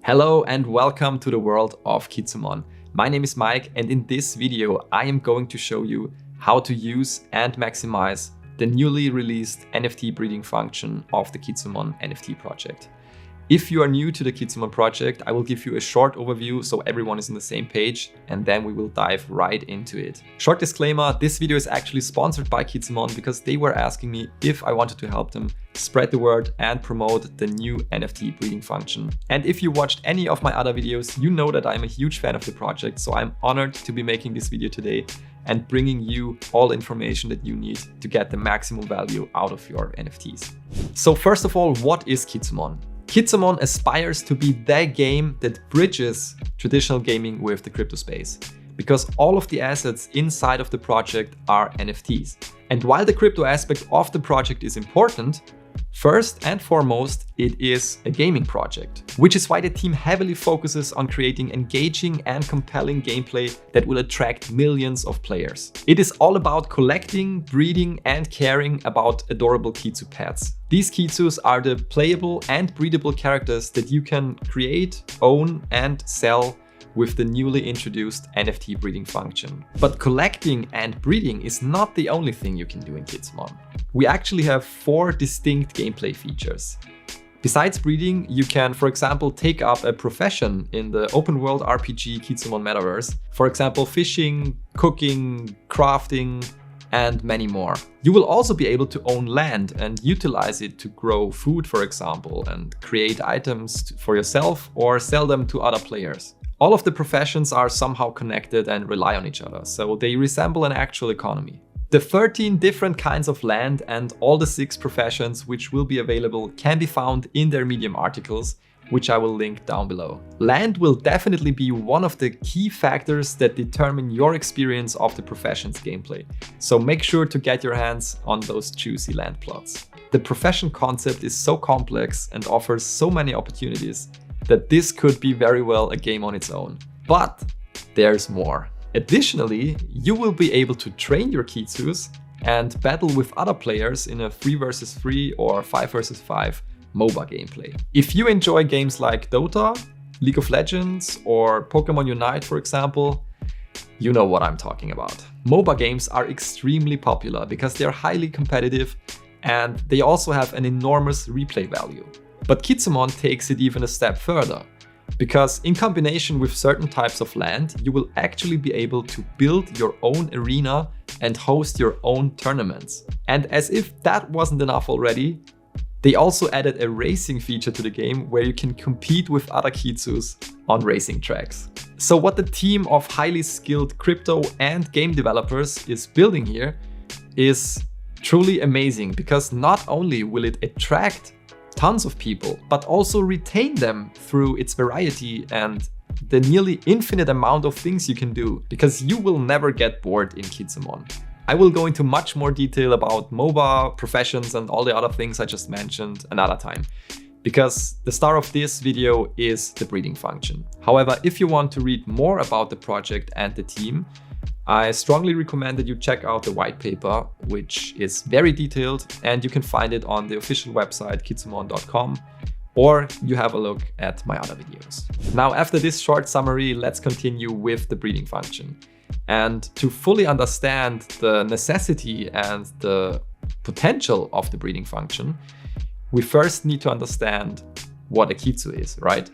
Hello and welcome to the world of Kitsumon. My name is Mike, and in this video I am going to show you how to use and maximize the newly released NFT breeding function of the Kitsumon NFT project. If you are new to the Kitsumon project, I will give you a short overview so everyone is on the same page, and then we will dive right into it. Short disclaimer, this video is actually sponsored by Kitsumon because they were asking me if I wanted to help them spread the word and promote the new NFT breeding function. And if you watched any of my other videos, you know that I'm a huge fan of the project, so I'm honored to be making this video today and bringing you all the information that you need to get the maximum value out of your NFTs. So first of all, what is Kitsumon? Kitsumon aspires to be the game that bridges traditional gaming with the crypto space, because all of the assets inside of the project are NFTs. And while the crypto aspect of the project is important, first and foremost, it is a gaming project, which is why the team heavily focuses on creating engaging and compelling gameplay that will attract millions of players. It is all about collecting, breeding, and caring about adorable Kitsu pets. These Kitsus are the playable and breedable characters that you can create, own, and sell with the newly introduced NFT breeding function. But collecting and breeding is not the only thing you can do in Kitsumon. We actually have 4 distinct gameplay features. Besides breeding, you can, for example, take up a profession in the open world RPG Kitsumon metaverse. For example, fishing, cooking, crafting, and many more. You will also be able to own land and utilize it to grow food, for example, and create items for yourself or sell them to other players. All of the professions are somehow connected and rely on each other, so they resemble an actual economy. The 13 different kinds of land and all the 6 professions which will be available can be found in their Medium articles, which I will link down below. Land will definitely be one of the key factors that determine your experience of the profession's gameplay, so make sure to get your hands on those juicy land plots. The profession concept is so complex and offers so many opportunities that this could be very well a game on its own. But there's more. Additionally, you will be able to train your Kitsus and battle with other players in a 3 versus 3 or 5 versus 5 MOBA gameplay. If you enjoy games like Dota, League of Legends, or Pokemon Unite, for example, you know what I'm talking about. MOBA games are extremely popular because they are highly competitive and they also have an enormous replay value. But Kitsumon takes it even a step further, because in combination with certain types of land, you will actually be able to build your own arena and host your own tournaments. And as if that wasn't enough already, they also added a racing feature to the game where you can compete with other Kitsus on racing tracks. So what the team of highly skilled crypto and game developers is building here is truly amazing, because not only will it attract tons of people, but also retain them through its variety and the nearly infinite amount of things you can do, because you will never get bored in Kitsumon. I will go into much more detail about MOBA, professions, and all the other things I just mentioned another time, because the star of this video is the breeding function. However, if you want to read more about the project and the team, I strongly recommend that you check out the white paper, which is very detailed, and you can find it on the official website kitsumon.com, or you have a look at my other videos. Now, after this short summary, let's continue with the breeding function. And to fully understand the necessity and the potential of the breeding function, we first need to understand what a Kitsu is, right?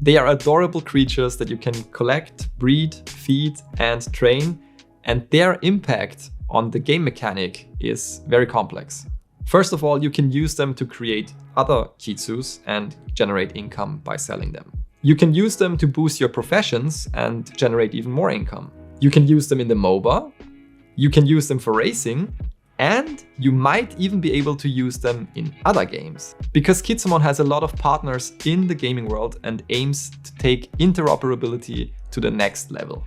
They are adorable creatures that you can collect, breed, feed, and train, and their impact on the game mechanic is very complex. First of all, you can use them to create other Kitsus and generate income by selling them. You can use them to boost your professions and generate even more income. You can use them in the MOBA, you can use them for racing, and you might even be able to use them in other games. Because Kitsumon has a lot of partners in the gaming world and aims to take interoperability to the next level.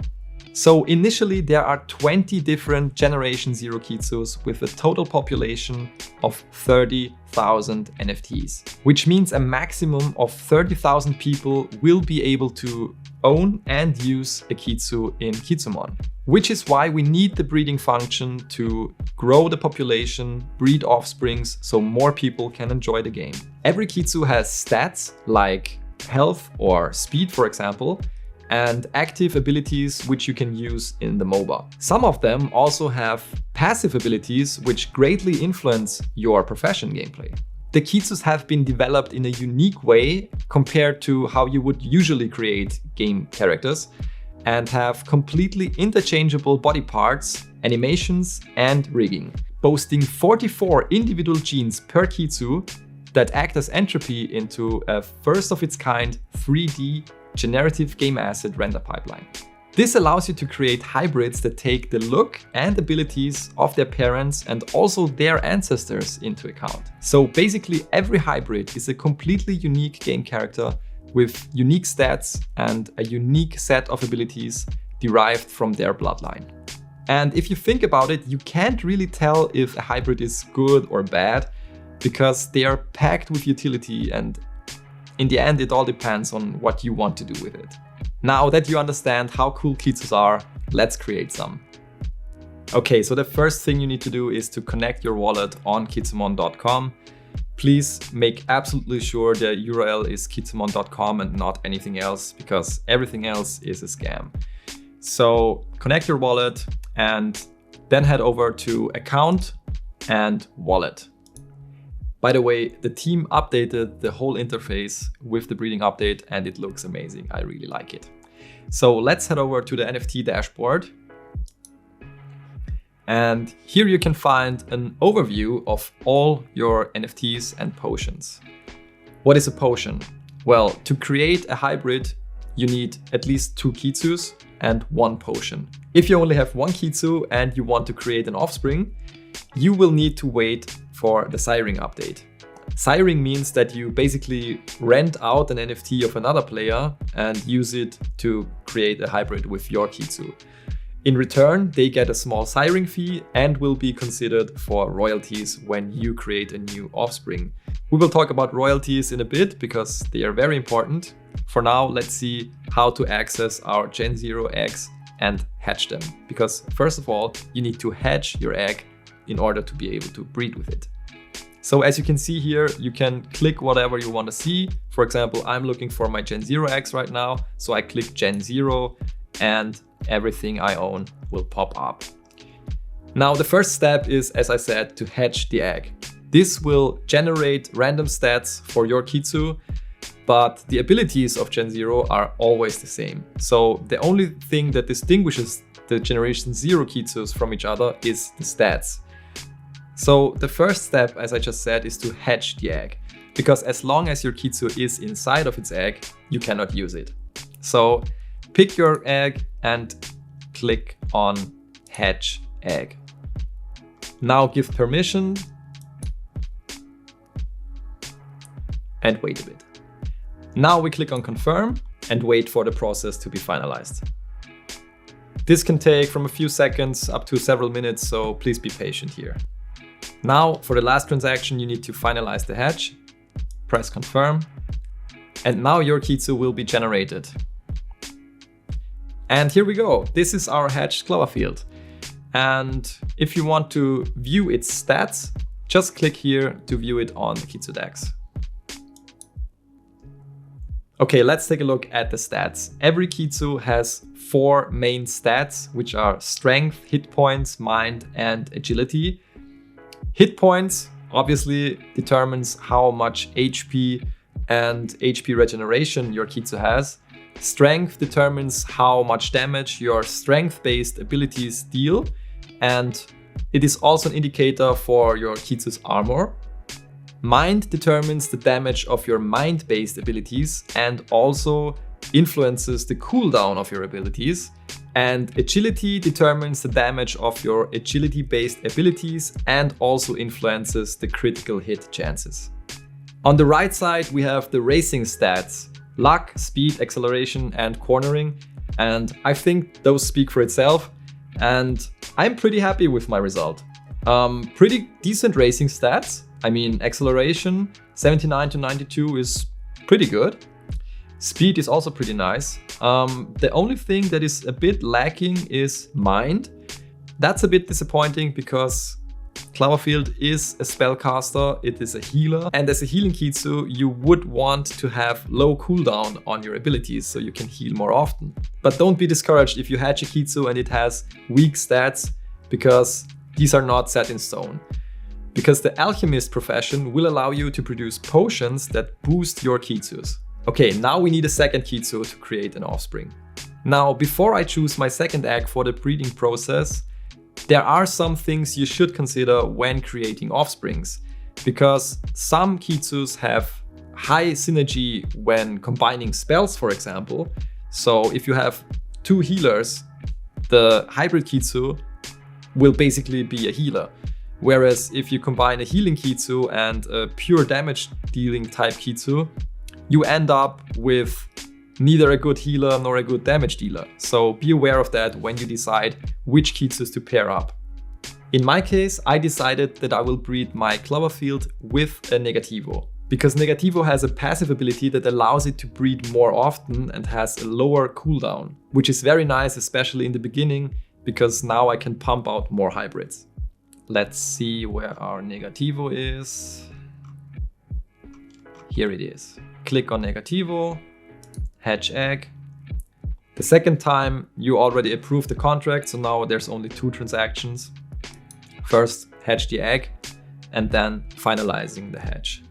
So initially there are 20 different Generation 0 Kitsus with a total population of 30,000 NFTs, which means a maximum of 30,000 people will be able to own and use a Kitsu in Kitsumon. Which is why we need the breeding function to grow the population, breed offsprings, so more people can enjoy the game. Every Kitsu has stats like health or speed, for example, and active abilities which you can use in the MOBA. Some of them also have passive abilities which greatly influence your profession gameplay. The Kitsus have been developed in a unique way compared to how you would usually create game characters, and have completely interchangeable body parts, animations, and rigging, boasting 44 individual genes per Kitsu that act as entropy into a first-of-its-kind 3D generative game asset render pipeline. This allows you to create hybrids that take the look and abilities of their parents and also their ancestors into account. So basically every hybrid is a completely unique game character with unique stats and a unique set of abilities derived from their bloodline. And if you think about it, you can't really tell if a hybrid is good or bad because they are packed with utility, and in the end it all depends on what you want to do with it. Now that you understand how cool Kitsus are, let's create some. Okay, so the first thing you need to do is to connect your wallet on kitsumon.com. Please make absolutely sure the URL is kitsumon.com and not anything else, because everything else is a scam. So connect your wallet and then head over to Account and Wallet. By the way, the team updated the whole interface with the breeding update and it looks amazing. I really like it. So let's head over to the NFT dashboard. And here you can find an overview of all your NFTs and potions. What is a potion? Well, to create a hybrid, you need at least 2 Kitsus and 1 potion. If you only have 1 Kitsu and you want to create an offspring, you will need to wait for the siring update. Siring means that you basically rent out an NFT of another player and use it to create a hybrid with your Kitsu. In return, they get a small siring fee and will be considered for royalties when you create a new offspring. We will talk about royalties in a bit because they are very important. For now, let's see how to access our Gen 0 eggs and hatch them. Because first of all, you need to hatch your egg in order to be able to breed with it. So as you can see here, you can click whatever you want to see. For example, I'm looking for my Gen 0 eggs right now. So I click Gen 0 and everything I own will pop up. Now the first step is, as I said, to hatch the egg. This will generate random stats for your Kitsu, but the abilities of Gen 0 are always the same. So the only thing that distinguishes the Generation 0 Kitsus from each other is the stats. So the first step, as I just said, is to hatch the egg, because as long as your Kitsu is inside of its egg, you cannot use it. So pick your egg and click on Hatch Egg. Now give permission and wait a bit. Now we click on Confirm and wait for the process to be finalized. This can take from a few seconds up to several minutes, so please be patient here. Now for the last transaction, you need to finalize the hatch, press Confirm, and now your Kitsu will be generated. And here we go. This is our hatched Cloverfield. And if you want to view its stats, just click here to view it on the Kitsu DAX. Okay, let's take a look at the stats. Every Kitsu has 4 main stats, which are strength, hit points, mind, and agility. Hit points obviously determines how much HP and HP regeneration your Kitsu has. Strength determines how much damage your strength-based abilities deal, and it is also an indicator for your Kitsu's armor. Mind determines the damage of your mind-based abilities and also influences the cooldown of your abilities. And agility determines the damage of your agility-based abilities and also influences the critical hit chances. On the right side, we have the racing stats: luck, speed, acceleration, and cornering. And I think those speak for itself. And I'm pretty happy with my result. Pretty decent racing stats. I mean, acceleration 79 to 92 is pretty good. Speed is also pretty nice. The only thing that is a bit lacking is mind. That's a bit disappointing because Cloverfield is a spellcaster, it is a healer, and as a healing Kitsu, you would want to have low cooldown on your abilities so you can heal more often. But don't be discouraged if you hatch a Kitsu and it has weak stats, because these are not set in stone. Because the alchemist profession will allow you to produce potions that boost your Kitsus. Okay, now we need a second Kitsu to create an offspring. Now, before I choose my second egg for the breeding process, there are some things you should consider when creating offsprings, because some Kitsus have high synergy when combining spells, for example. So if you have two healers, the hybrid Kitsu will basically be a healer. Whereas if you combine a healing Kitsu and a pure damage dealing type Kitsu, you end up with neither a good healer nor a good damage dealer. So be aware of that when you decide which Kitsus to pair up. In my case, I decided that I will breed my Cloverfield with a Negativo, because Negativo has a passive ability that allows it to breed more often and has a lower cooldown, which is very nice, especially in the beginning, because now I can pump out more hybrids. Let's see where our Negativo is. Here it is. Click on Negativo. Hatch egg. The second time you already approved the contract, so now there's only 2 transactions. First hatch the egg and then finalizing the hatch.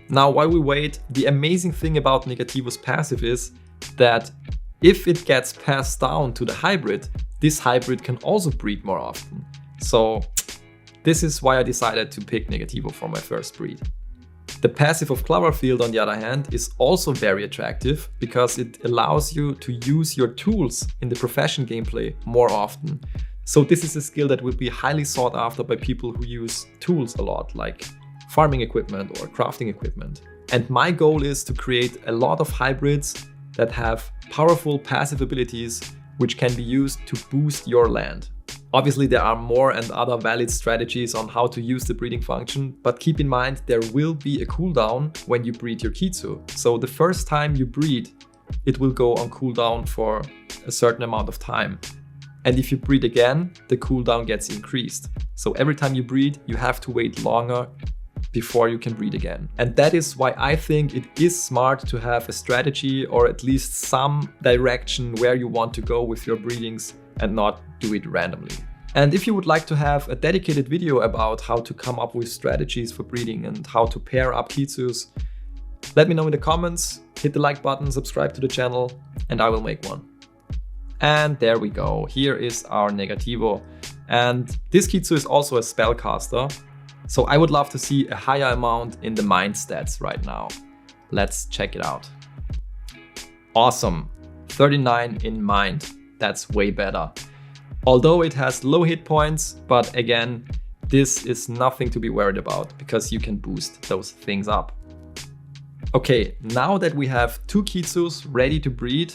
Now while we wait, the amazing thing about Negativo's passive is that if it gets passed down to the hybrid, this hybrid can also breed more often. So this is why I decided to pick Negativo for my first breed. The passive of Cloverfield, on the other hand, is also very attractive because it allows you to use your tools in the profession gameplay more often. So this is a skill that will be highly sought after by people who use tools a lot, like farming equipment or crafting equipment. And my goal is to create a lot of hybrids that have powerful passive abilities which can be used to boost your land. Obviously, there are more and other valid strategies on how to use the breeding function, but keep in mind there will be a cooldown when you breed your Kitsu. So the first time you breed, it will go on cooldown for a certain amount of time. And if you breed again, the cooldown gets increased. So every time you breed, you have to wait longer before you can breed again. And that is why I think it is smart to have a strategy or at least some direction where you want to go with your breedings and not do it randomly. And if you would like to have a dedicated video about how to come up with strategies for breeding and how to pair up Kitsus, let me know in the comments, hit the like button, subscribe to the channel, and I will make one. And there we go, here is our Negativo. And this Kitsu is also a spellcaster, so I would love to see a higher amount in the mind stats right now. Let's check it out. Awesome, 39 in mind. That's way better. Although it has low hit points, but again, this is nothing to be worried about because you can boost those things up. Okay, now that we have 2 Kitsus ready to breed,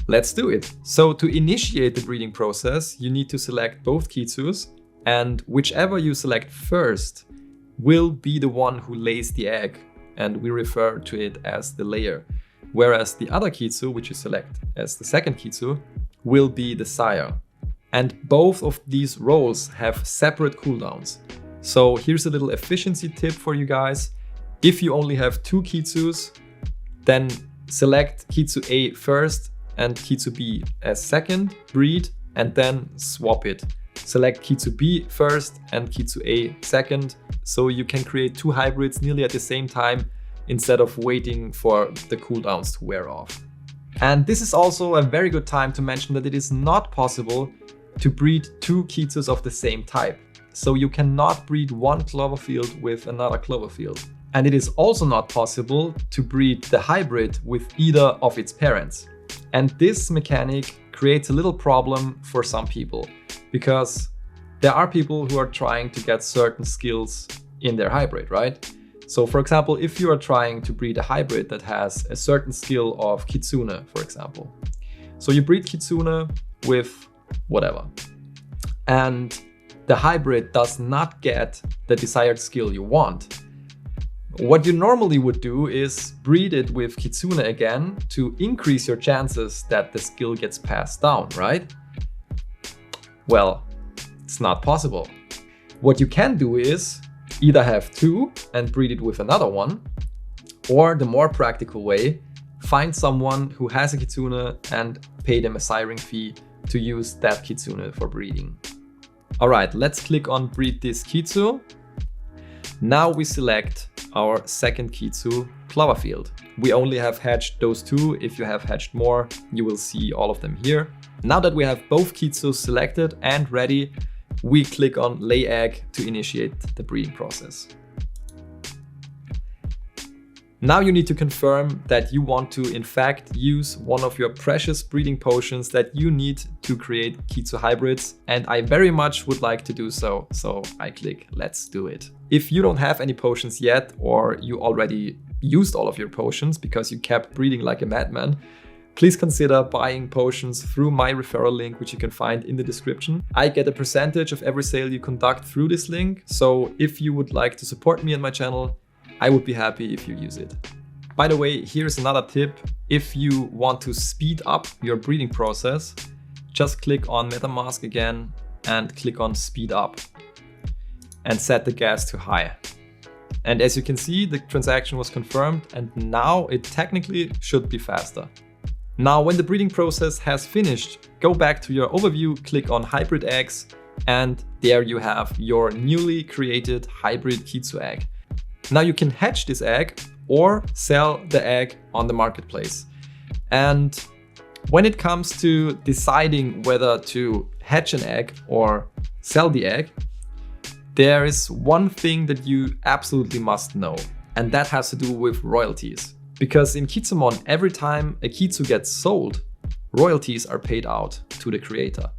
let's do it. So to initiate the breeding process, you need to select both Kitsus, and whichever you select first will be the one who lays the egg, and we refer to it as the layer. Whereas the other Kitsu, which you select as the second Kitsu, will be the sire. And both of these roles have separate cooldowns. So here's a little efficiency tip for you guys. If you only have 2 Kitsus, then select Kitsu A first and Kitsu B as second, breed, and then swap it. Select Kitsu B first and Kitsu A second, so you can create 2 hybrids nearly at the same time instead of waiting for the cooldowns to wear off. And this is also a very good time to mention that it is not possible to breed 2 Kitsus of the same type. So you cannot breed one Cloverfield with another Cloverfield. And it is also not possible to breed the hybrid with either of its parents. And this mechanic creates a little problem for some people, because there are people who are trying to get certain skills in their hybrid, right? So for example, if you are trying to breed a hybrid that has a certain skill of Kitsune, for example. So you breed Kitsune with whatever. And the hybrid does not get the desired skill you want. What you normally would do is breed it with Kitsune again to increase your chances that the skill gets passed down, right? Well, it's not possible. What you can do is either have two and breed it with another one, or the more practical way, find someone who has a kitsune and pay them a siring fee to use that kitsune for breeding. All right, let's click on breed this Kitsu. Now we select our second Kitsu, Cloverfield. We only have hatched those two. If you have hatched more, you will see all of them here. Now that we have both Kitsus selected and ready, we click on lay egg to initiate the breeding process. Now you need to confirm that you want to in fact use one of your precious breeding potions that you need to create Kitsu hybrids, and I very much would like to do so, so I click let's do it. If you don't have any potions yet, or you already used all of your potions because you kept breeding like a madman, please consider buying potions through my referral link, which you can find in the description. I get a percentage of every sale you conduct through this link, so if you would like to support me and my channel, I would be happy if you use it. By the way, here's another tip. If you want to speed up your breeding process, just click on MetaMask again and click on speed up and set the gas to high. And as you can see, the transaction was confirmed and now it technically should be faster. Now, when the breeding process has finished, go back to your overview, click on hybrid eggs, and there you have your newly created hybrid Kitsu egg. Now you can hatch this egg or sell the egg on the marketplace. And when it comes to deciding whether to hatch an egg or sell the egg, there is one thing that you absolutely must know, and that has to do with royalties. Because in Kitsumon, every time a Kitsu gets sold, royalties are paid out to the creator.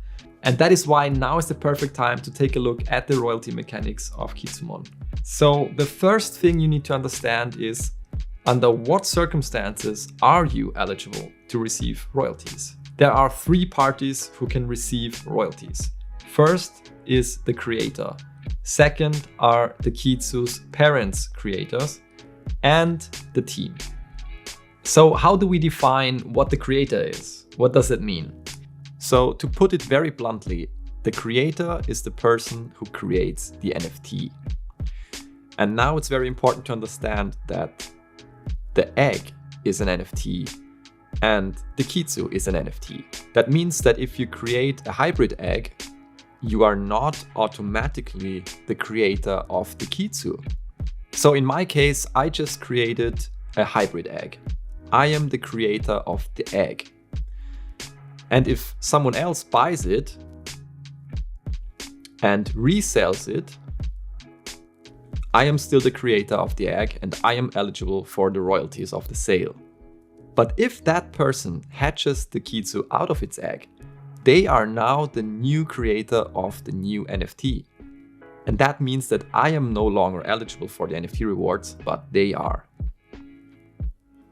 And that is why now is the perfect time to take a look at the royalty mechanics of Kitsumon. So the first thing you need to understand is under what circumstances are you eligible to receive royalties? There are three parties who can receive royalties. First is the creator. Second are the Kitsu's parents, creators, and the team. So how do we define what the creator is? What does it mean? So to put it very bluntly, the creator is the person who creates the NFT. And now it's very important to understand that the egg is an NFT and the Kitsu is an NFT. That means that if you create a hybrid egg, you are not automatically the creator of the Kitsu. So in my case, I just created a hybrid egg. I am the creator of the egg. And if someone else buys it and resells it, I am still the creator of the egg and I am eligible for the royalties of the sale. But if that person hatches the Kitsu out of its egg, they are now the new creator of the new NFT. And that means that I am no longer eligible for the NFT rewards, but they are.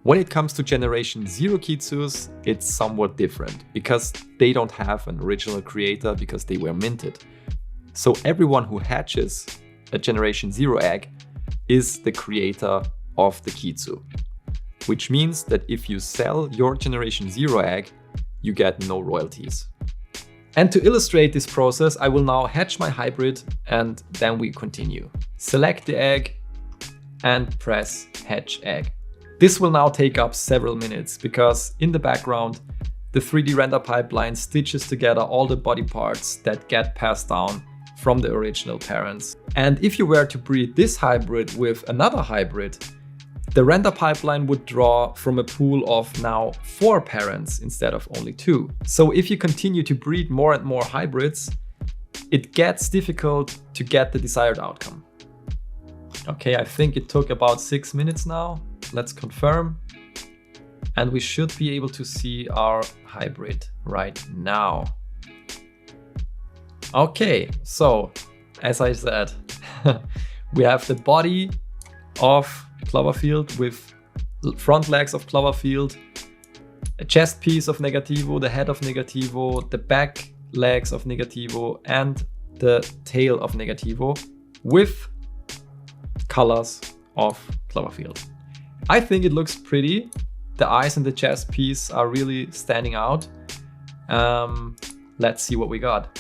When it comes to Generation 0 Kitsus, it's somewhat different because they don't have an original creator because they were minted. So everyone who hatches a Generation 0 egg is the creator of the Kitsu, which means that if you sell your Generation 0 egg, you get no royalties. And to illustrate this process, I will now hatch my hybrid and then we continue. Select the egg and press hatch egg. This will now take up several minutes because in the background, the 3D render pipeline stitches together all the body parts that get passed down from the original parents. And if you were to breed this hybrid with another hybrid, the render pipeline would draw from a pool of now 4 parents instead of only 2. So if you continue to breed more and more hybrids, it gets difficult to get the desired outcome. Okay, I think it took about 6 minutes now. Let's confirm. And we should be able to see our hybrid right now. Okay, so as I said, we have the body of Cloverfield with front legs of Cloverfield, a chest piece of Negativo, the head of Negativo, the back legs of Negativo, and the tail of Negativo with colors of Cloverfield. I think it looks pretty. The eyes and the chest piece are really standing out. Let's see what we got.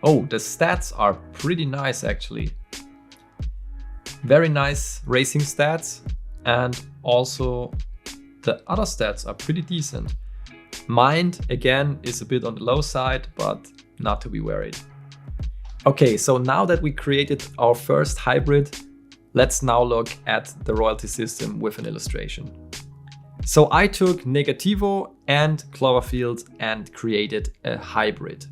Oh, the stats are pretty nice actually. Very nice racing stats, and also the other stats are pretty decent. Mind, again, is a bit on the low side, but not to be worried. Okay, so now that we created our first hybrid, let's now look at the royalty system with an illustration. So I took Negativo and Cloverfield and created a hybrid.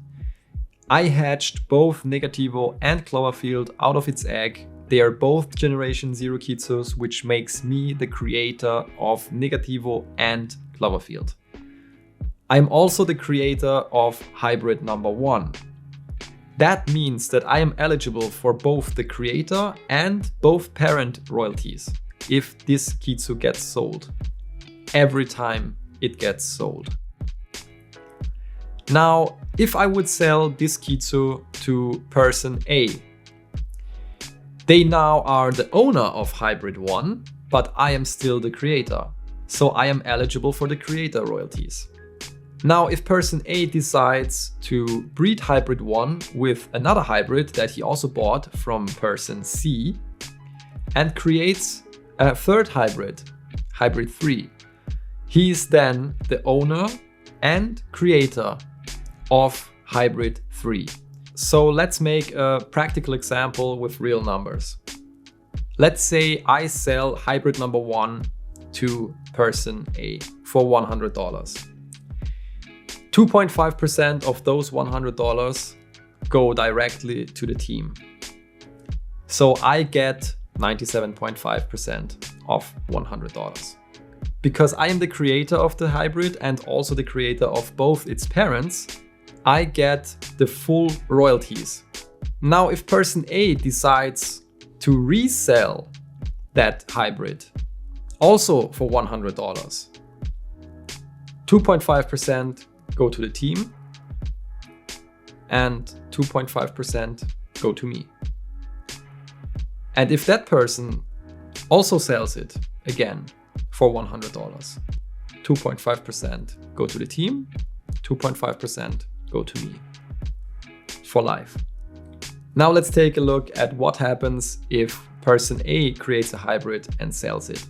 I hatched both Negativo and Cloverfield out of its egg. They are both generation 0 Kitsus, which makes me the creator of Negativo and Cloverfield. I'm also the creator of hybrid number 1. That means that I am eligible for both the creator and both parent royalties if this Kitsu gets sold, every time it gets sold. Now, if I would sell this Kitsu to person A, they now are the owner of hybrid 1, but I am still the creator, so I am eligible for the creator royalties. Now, if person A decides to breed hybrid 1 with another hybrid that he also bought from person C and creates a third hybrid, hybrid 3, he is then the owner and creator of hybrid 3. So let's make a practical example with real numbers. Let's say I sell hybrid number 1 to person A for $100. 2.5% of those $100 go directly to the team. So I get 97.5% of $100. Because I am the creator of the hybrid and also the creator of both its parents, I get the full royalties. Now, if person A decides to resell that hybrid, also for $100, 2.5% go to the team and 2.5% go to me. And if that person also sells it again for $100, 2.5% go to the team, 2.5% go to me for life. Now let's take a look at what happens if person A creates a hybrid and sells it.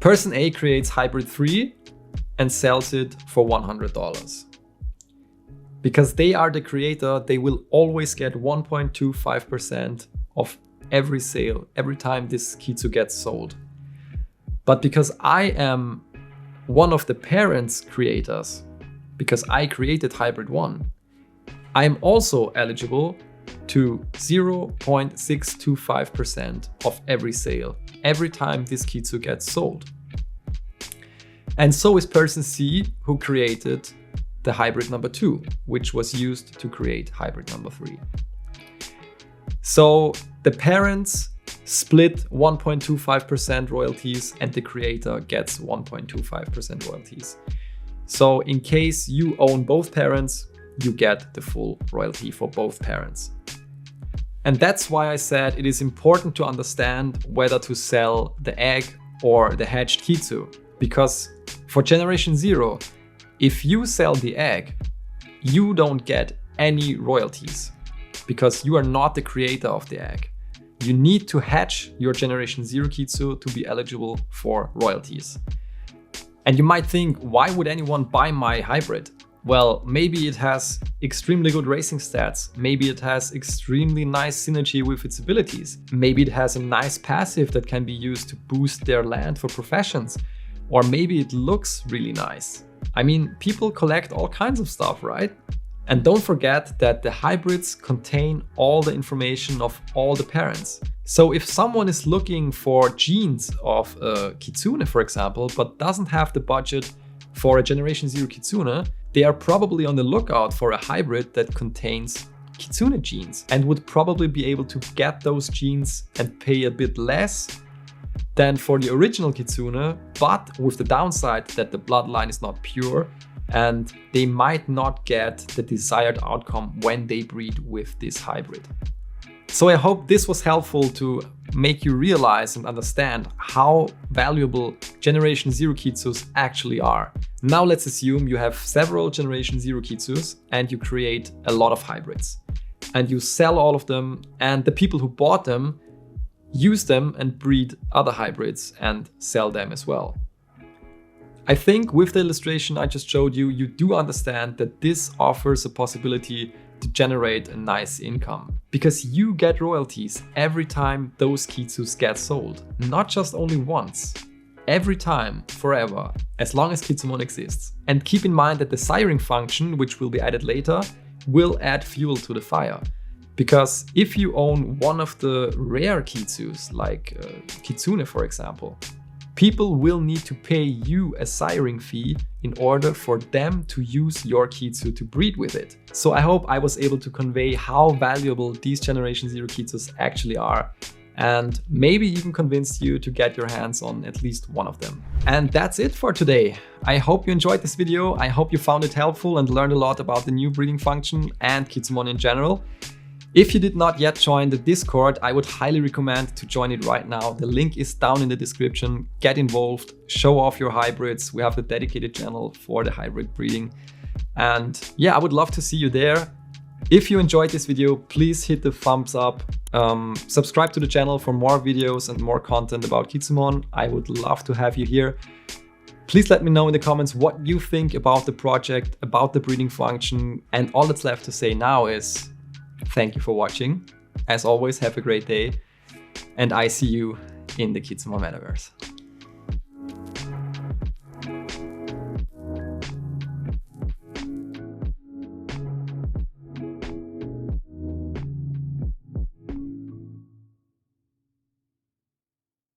Person A creates hybrid 3 and sells it for $100. Because they are the creator, they will always get 1.25% of every sale, every time this Kitsu gets sold. But because I am one of the parents' creators, because I created hybrid 1, I am also eligible to 0.625% of every sale, every time this Kitsu gets sold. And so is person C, who created the hybrid number 2, which was used to create hybrid number 3. So the parents split 1.25% royalties and the creator gets 1.25% royalties. So in case you own both parents, you get the full royalty for both parents. And that's why I said it is important to understand whether to sell the egg or the hatched Kitsu. Because for generation 0, if you sell the egg, you don't get any royalties because you are not the creator of the egg. You need to hatch your generation 0 Kitsu to be eligible for royalties. And you might think, why would anyone buy my hybrid? Well, maybe it has extremely good racing stats. Maybe it has extremely nice synergy with its abilities. Maybe it has a nice passive that can be used to boost their land for professions. Or maybe it looks really nice. I mean, people collect all kinds of stuff, right? And don't forget that the hybrids contain all the information of all the parents. So if someone is looking for genes of a Kitsune, for example, but doesn't have the budget for a generation 0 Kitsune, they are probably on the lookout for a hybrid that contains Kitsune genes and would probably be able to get those genes and pay a bit less than for the original Kitsune, but with the downside that the bloodline is not pure and they might not get the desired outcome when they breed with this hybrid. So I hope this was helpful to make you realize and understand how valuable Generation 0 Kitsus actually are. Now let's assume you have several Generation 0 Kitsus and you create a lot of hybrids. And you sell all of them, and the people who bought them use them and breed other hybrids and sell them as well. I think with the illustration I just showed you, you do understand that this offers a possibility to generate a nice income, because you get royalties every time those Kitsus get sold. Not just only once, every time, forever, as long as Kitsumon exists. And keep in mind that the siring function, which will be added later, will add fuel to the fire. Because if you own one of the rare Kitsus, like Kitsune for example, people will need to pay you a siring fee in order for them to use your Kitsu to breed with it. So I hope I was able to convey how valuable these Generation 0 Kitsus actually are, and maybe even convince you to get your hands on at least one of them. And that's it for today. I hope you enjoyed this video. I hope you found it helpful and learned a lot about the new breeding function and Kitsumon in general. If you did not yet join the Discord, I would highly recommend to join it right now. The link is down in the description. Get involved, show off your hybrids. We have a dedicated channel for the hybrid breeding. And yeah, I would love to see you there. If you enjoyed this video, please hit the thumbs up. Subscribe to the channel for more videos and more content about Kitsumon. I would love to have you here. Please let me know in the comments what you think about the project, about the breeding function. And all that's left to say now is thank you for watching. As always, have a great day. And I see you in the Kitsumon Metaverse.